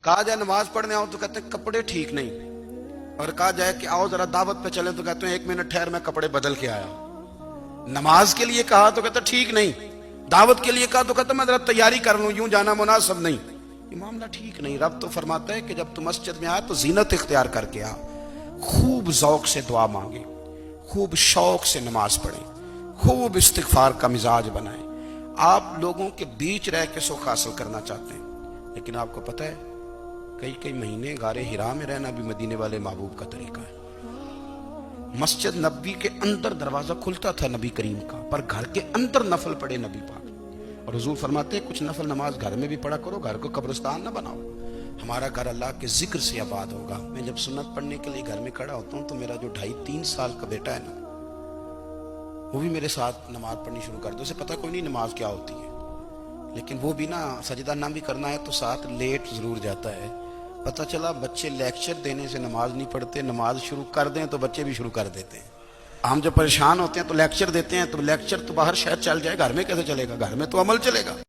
کہا جائے نماز پڑھنے آؤ تو کہتے ہیں کپڑے ٹھیک نہیں، اور کہا جائے کہ آؤ ذرا دعوت پہ چلیں تو کہتے ہیں 1 منٹ ٹھہر میں کپڑے بدل کے آیا۔ نماز کے لیے کہا تو کہتا ٹھیک نہیں، دعوت کے لیے کہا تو کہتا میں ذرا تیاری کر لوں، یوں جانا مناسب نہیں۔ یہ معاملہ ٹھیک نہیں۔ رب تو فرماتا ہے کہ جب تم مسجد میں آئے تو زینت اختیار کر کے آ، خوب ذوق سے دعا مانگے، خوب شوق سے نماز پڑھیں، خوب استغفار کا مزاج بنائیں۔ آپ لوگوں کے بیچ رہ کے سکھ حاصل کرنا چاہتے ہیں، لیکن آپ کو پتہ ہے کئی مہینے غار حرا میں رہنا بھی مدینے والے محبوب کا طریقہ ہے۔ مسجد نبی کے اندر دروازہ کھلتا تھا نبی کریم کا، پر گھر کے اندر نفل پڑے نبی پاک، اور حضور فرماتے ہیں کچھ نفل نماز گھر میں بھی پڑھا کرو، گھر کو قبرستان نہ بناؤ۔ ہمارا گھر اللہ کے ذکر سے آباد ہوگا۔ میں جب سنت پڑھنے کے لیے گھر میں کھڑا ہوتا ہوں تو میرا جو 2.5-3 سال کا بیٹا ہے نا، وہ بھی میرے ساتھ نماز پڑھنی شروع کر دو۔ اسے پتہ کوئی نہیں نماز کیا ہوتی ہے، لیکن وہ بھی نا سجدہ نہ بھی کرنا ہے تو ساتھ لیٹ ضرور جاتا ہے۔ پتہ چلا بچے لیکچر دینے سے نماز نہیں پڑھتے، نماز شروع کر دیں تو بچے بھی شروع کر دیتے ہیں۔ ہم جب پریشان ہوتے ہیں تو لیکچر دیتے ہیں، تو لیکچر تو باہر شاید چل جائے، گھر میں کیسے چلے گا؟ گھر میں تو عمل چلے گا۔